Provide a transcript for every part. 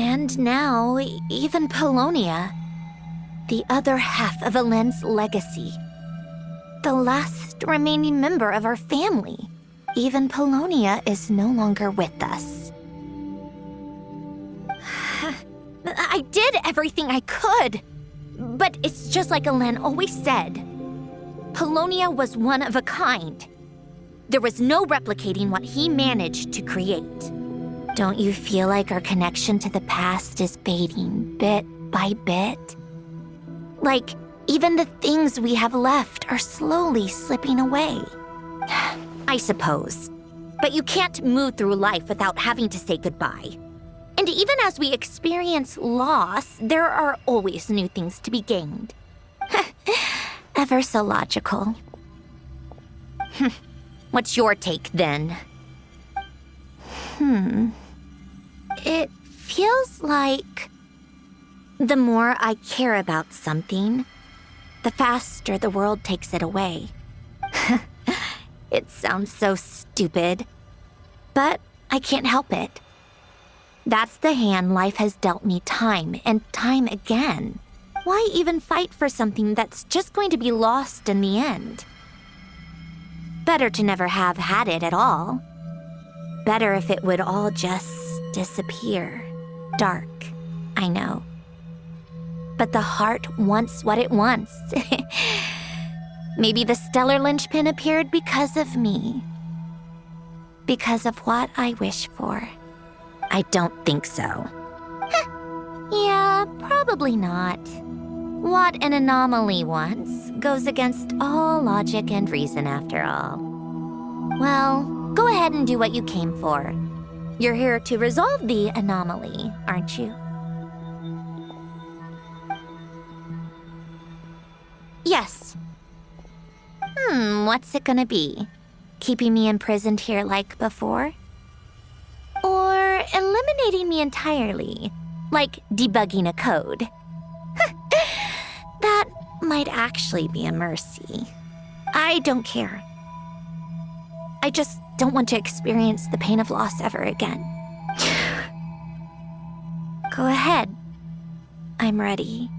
And now, even Polonia, the other half of Elend's legacy, the last remaining member of our family, even Polonia is no longer with us. I did everything I could, but it's just like Elend always said. Polonia was one of a kind. There was no replicating what he managed to create. Don't you feel like our connection to the past is fading bit by bit? Like, even the things we have left are slowly slipping away. I suppose. But you can't move through life without having to say goodbye. And even as we experience loss, there are always new things to be gained. Ever so logical. What's your take, then? It feels like the more I care about something, the faster the world takes it away. It sounds so stupid, but I can't help it. That's the hand life has dealt me time and time again. Why even fight for something that's just going to be lost in the end? Better to never have had it at all. Better if it would all just disappear. Dark, I know. But the heart wants what it wants. Maybe the stellar linchpin appeared because of me. Because of what I wish for. I don't think so. Yeah, probably not. What an anomaly wants goes against all logic and reason after all. Well, go ahead and do what you came for. You're here to resolve the anomaly, aren't you? Yes. What's it gonna be? Keeping me imprisoned here like before? Or eliminating me entirely, like debugging a code? That might actually be a mercy. I don't care. I just don't want to experience the pain of loss ever again. Go ahead. I'm ready.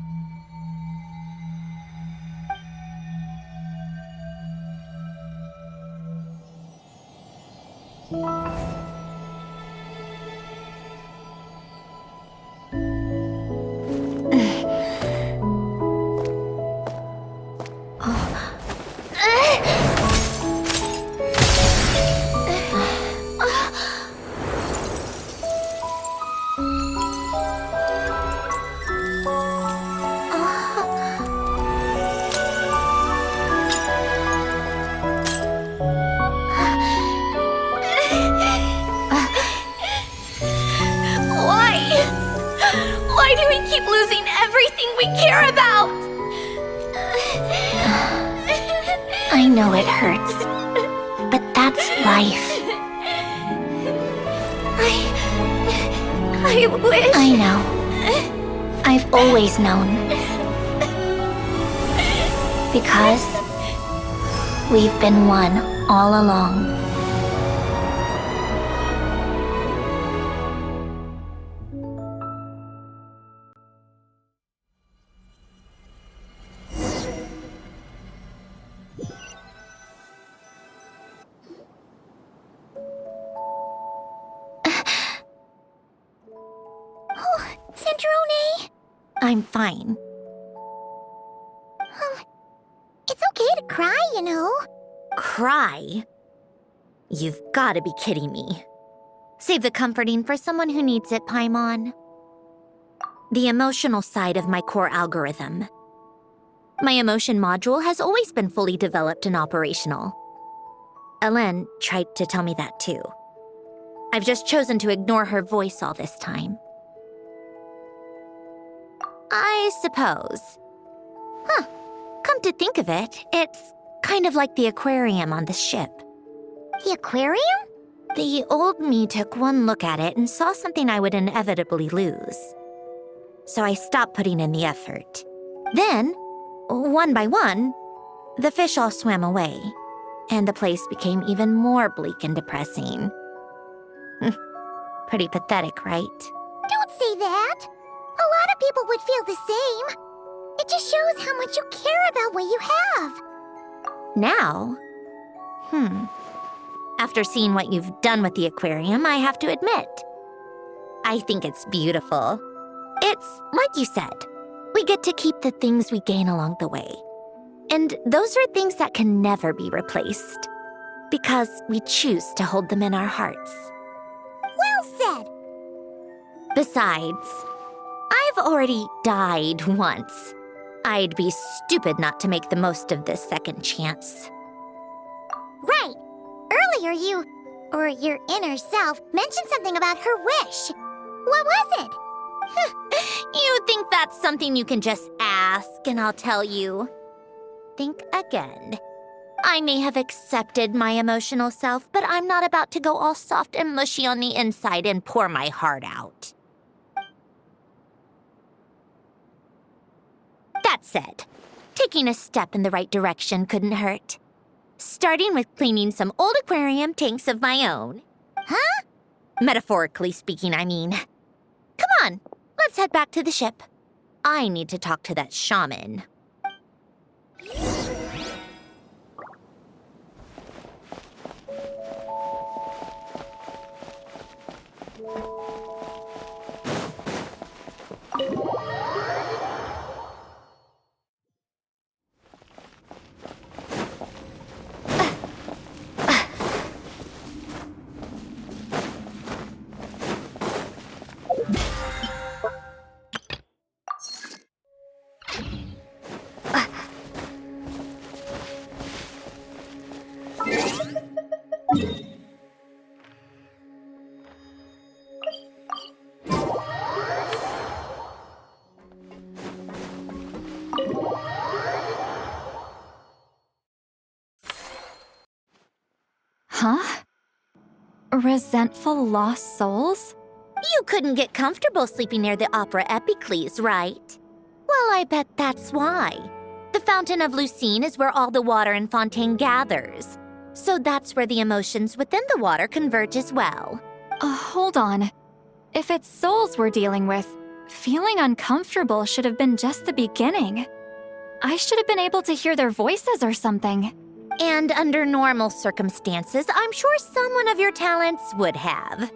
Why do we keep losing everything we care about? I know it hurts, but that's life. I wish... I know. I've always known. Because we've been one all along. Sandrone! I'm fine. It's okay to cry, you know. Cry? You've got to be kidding me. Save the comforting for someone who needs it, Paimon. The emotional side of my core algorithm. My emotion module has always been fully developed and operational. Elend tried to tell me that too. I've just chosen to ignore her voice all this time. I suppose. Come to think of it, it's kind of like the aquarium on the ship. The aquarium? The old me took one look at it and saw something I would inevitably lose. So I stopped putting in the effort. Then, one by one, the fish all swam away, and the place became even more bleak and depressing. Pretty pathetic, right? Don't say that. A lot of people would feel the same. It just shows how much you care about what you have. Now? After seeing what you've done with the aquarium, I have to admit, I think it's beautiful. It's like you said, we get to keep the things we gain along the way. And those are things that can never be replaced, because we choose to hold them in our hearts. Well said. Besides, I've already died once. I'd be stupid not to make the most of this second chance. Right. Earlier your inner self mentioned something about her wish. What was it? You think that's something you can just ask and I'll tell you? Think again. I may have accepted my emotional self, but I'm not about to go all soft and mushy on the inside and pour my heart out. That said, taking a step in the right direction couldn't hurt. Starting with cleaning some old aquarium tanks of my own. Huh? Metaphorically speaking, I mean. Come on, let's head back to the ship. I need to talk to that shaman. Huh? Resentful lost souls? You couldn't get comfortable sleeping near the Opera Epicles, right? Well, I bet that's why. The Fountain of Lucine is where all the water in Fontaine gathers. So that's where the emotions within the water converge as well. Hold on. If it's souls we're dealing with, feeling uncomfortable should have been just the beginning. I should have been able to hear their voices or something. And under normal circumstances, I'm sure someone of your talents would have.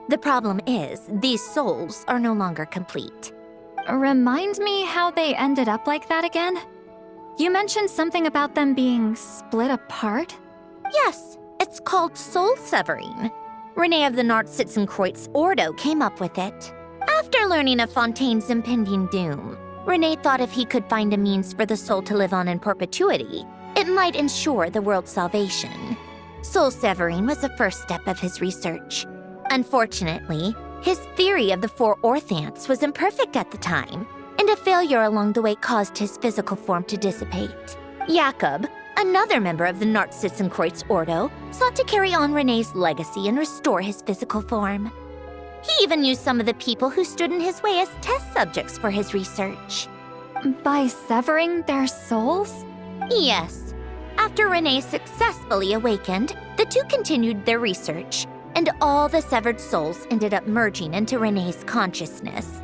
The problem is, these souls are no longer complete. Remind me how they ended up like that again? You mentioned something about them being split apart? Yes, it's called soul severing. Renee of the Nartsitzenkreuz Ordo came up with it. After learning of Fontaine's impending doom, Renee thought if he could find a means for the soul to live on in perpetuity, it might ensure the world's salvation. Soul severing was the first step of his research. Unfortunately, his theory of the four orthants was imperfect at the time, and a failure along the way caused his physical form to dissipate. Jakob, another member of the Nartsitzenkreuz Ordo, sought to carry on Renee's legacy and restore his physical form. He even used some of the people who stood in his way as test subjects for his research. By severing their souls? Yes. After Renee successfully awakened, the two continued their research, and all the severed souls ended up merging into Renee's consciousness.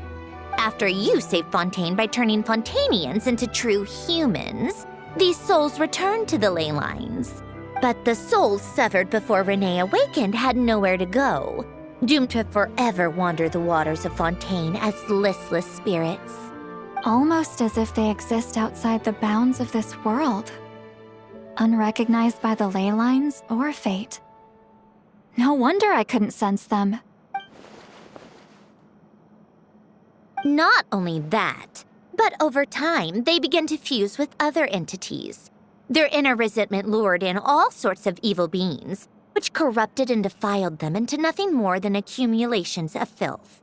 After you saved Fontaine by turning Fontainians into true humans, these souls returned to the ley lines. But the souls severed before Renee awakened had nowhere to go, doomed to forever wander the waters of Fontaine as listless spirits. Almost as if they exist outside the bounds of this world. Unrecognized by the ley lines or fate. No wonder I couldn't sense them. Not only that, but over time, they began to fuse with other entities. Their inner resentment lured in all sorts of evil beings, which corrupted and defiled them into nothing more than accumulations of filth.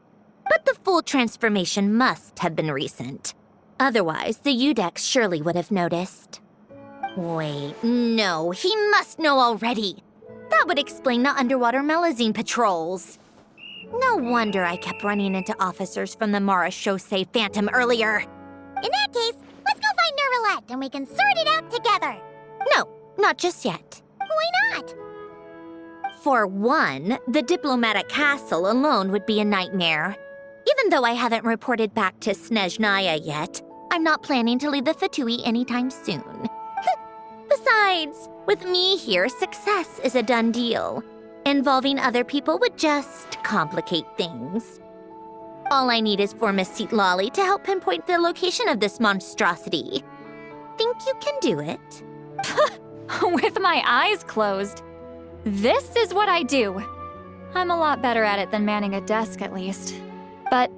But the full transformation must have been recent. Otherwise, the Udex surely would have noticed. Wait, no, he must know already. That would explain the underwater Melazine patrols. No wonder I kept running into officers from the Mara Chaussee Phantom earlier. In that case, let's go find Nervalette and we can sort it out together. No, not just yet. Why not? For one, the diplomatic castle alone would be a nightmare. Even though I haven't reported back to Snezhnaya yet, I'm not planning to leave the Fatui anytime soon. Besides, with me here, success is a done deal. Involving other people would just complicate things. All I need is for Miss Lolly to help pinpoint the location of this monstrosity. Think you can do it? With my eyes closed. This is what I do. I'm a lot better at it than manning a desk, at least. But,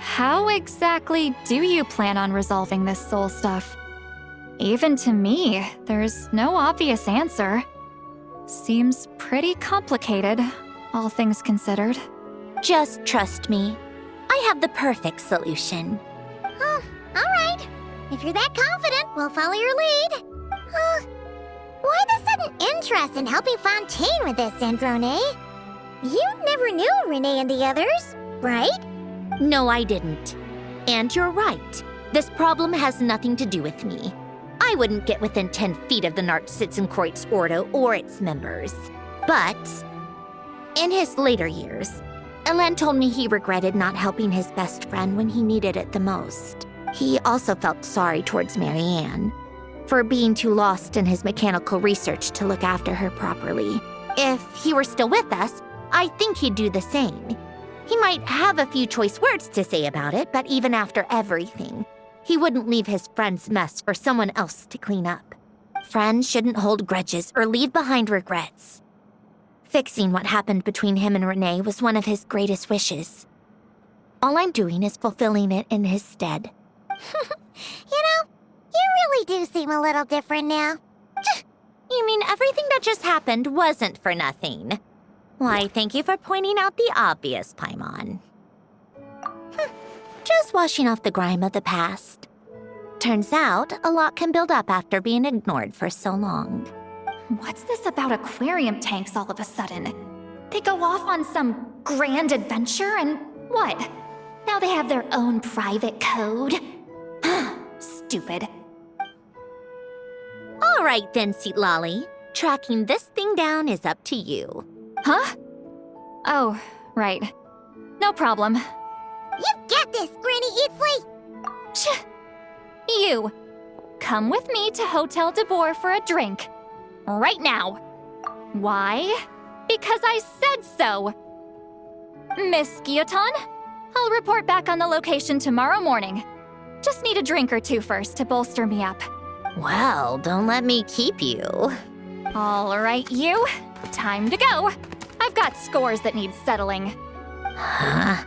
how exactly do you plan on resolving this soul stuff? Even to me, there's no obvious answer. Seems pretty complicated, all things considered. Just trust me. I have the perfect solution. Oh, alright. If you're that confident, we'll follow your lead. Why the sudden interest in helping Fontaine with this, Sandrone? You never knew Renee and the others, right? No, I didn't. And you're right. This problem has nothing to do with me. I wouldn't get within 10 feet of the Nartsitzenkreuz Ordo or its members. But in his later years, Elen told me he regretted not helping his best friend when he needed it the most. He also felt sorry towards Marianne for being too lost in his mechanical research to look after her properly. If he were still with us, I think he'd do the same. He might have a few choice words to say about it, but even after everything, he wouldn't leave his friend's mess for someone else to clean up. Friends shouldn't hold grudges or leave behind regrets. Fixing what happened between him and Renee was one of his greatest wishes. All I'm doing is fulfilling it in his stead. You really do seem a little different now. You mean everything that just happened wasn't for nothing? Why, thank you for pointing out the obvious, Paimon. Just washing off the grime of the past. Turns out, a lot can build up after being ignored for so long. What's this about aquarium tanks all of a sudden? They go off on some grand adventure and what? Now they have their own private code? Stupid. All right then, Lolly. Tracking this thing down is up to you. Huh? Oh, right. No problem. You get this, Granny Eatsley! You! Come with me to Hotel de Boer for a drink. Right now. Why? Because I said so! Miss Guillotin, I'll report back on the location tomorrow morning. Just need a drink or two first to bolster me up. Well, don't let me keep you. All right, you. Time to go. I've got scores that need settling. Huh?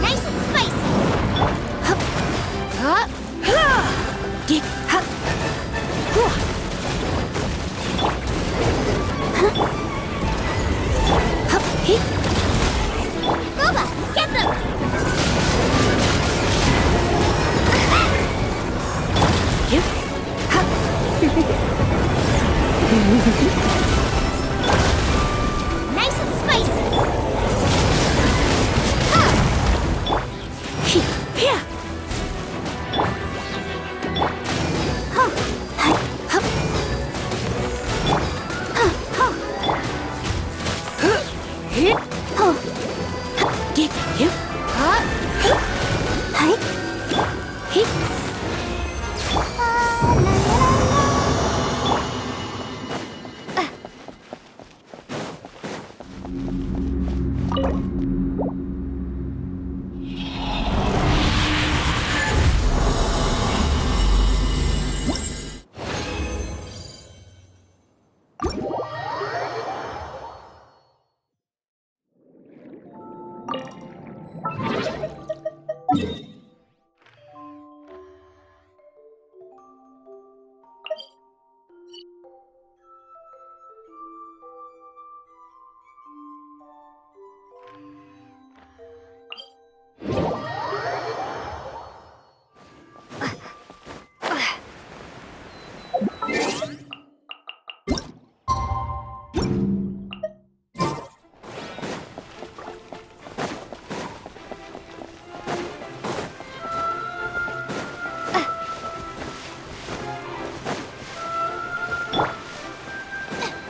Nice and spicy!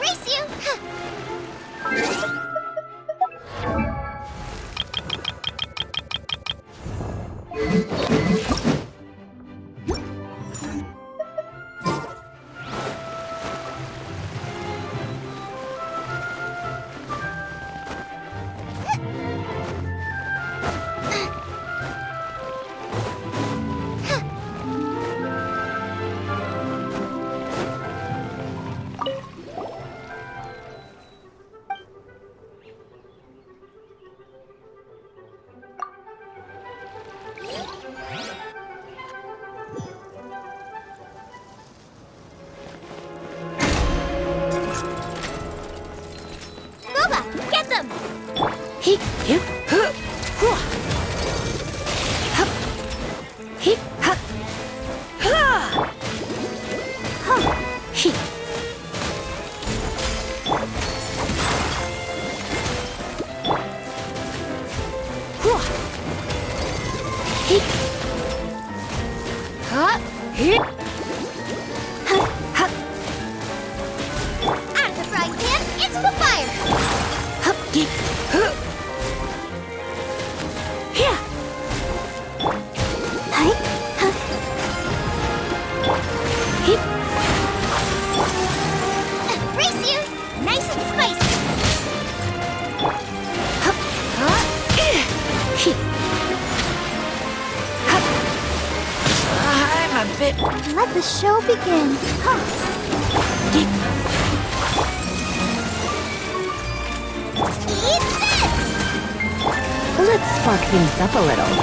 Race you! Boba, get them! Out of the frying pan, into the fire! Race you! Nice and spicy! I'm a bit... Let the show begin. Eat this! Let's spark things up a little.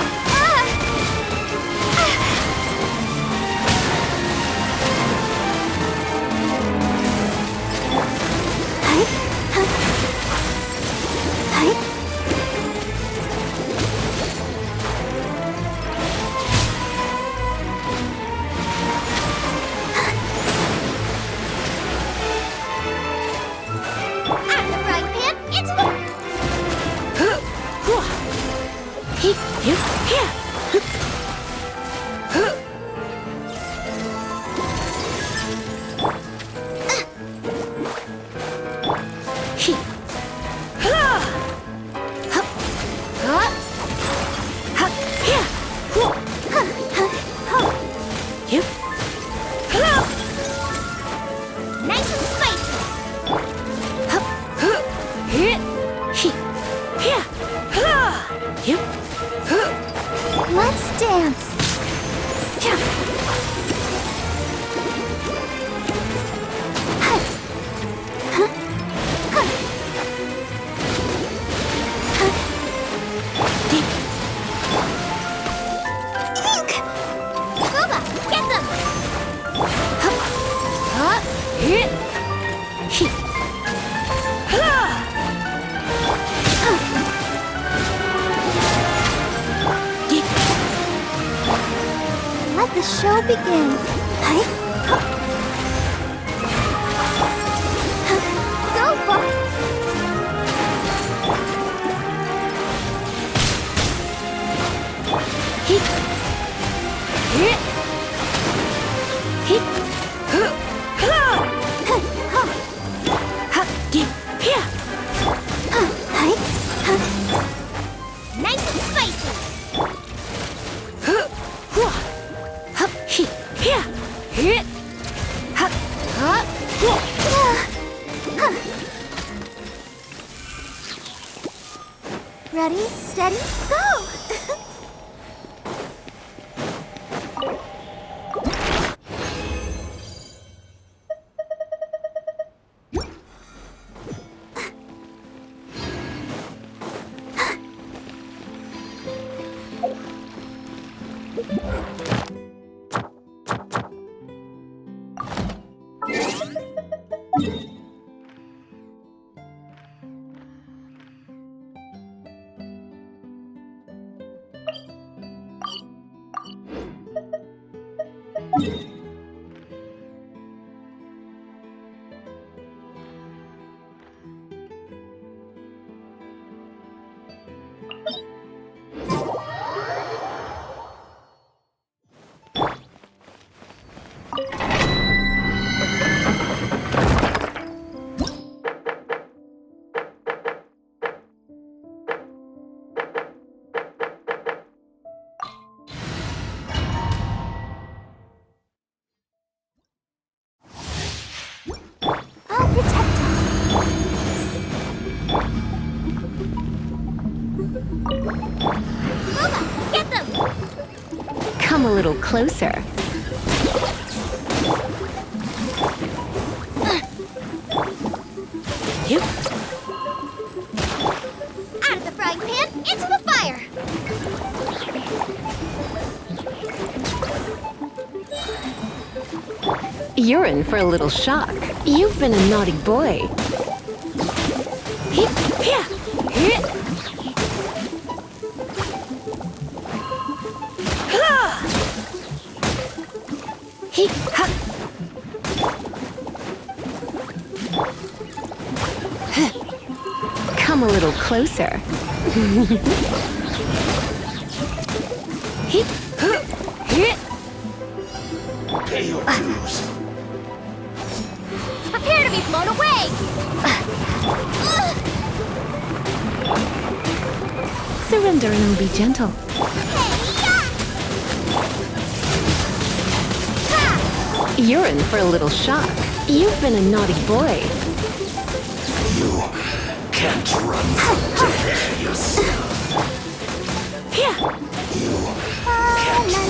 Out of the frying pan, into the... Nice and spicy! Let's dance! Ink! Boba, get them! Let the show begin. Go, Boba! Nice and spicy! I'll protect us. Mama, get them! Come a little closer. Out of the frying pan, into the fire! You're in for a little shock. You've been a naughty boy. Come a little closer. Pay your dues. Prepare to be blown away! Surrender and I'll be gentle. You're in for a little shock. You've been a naughty boy. You can't run from death yourself. You can't run from death.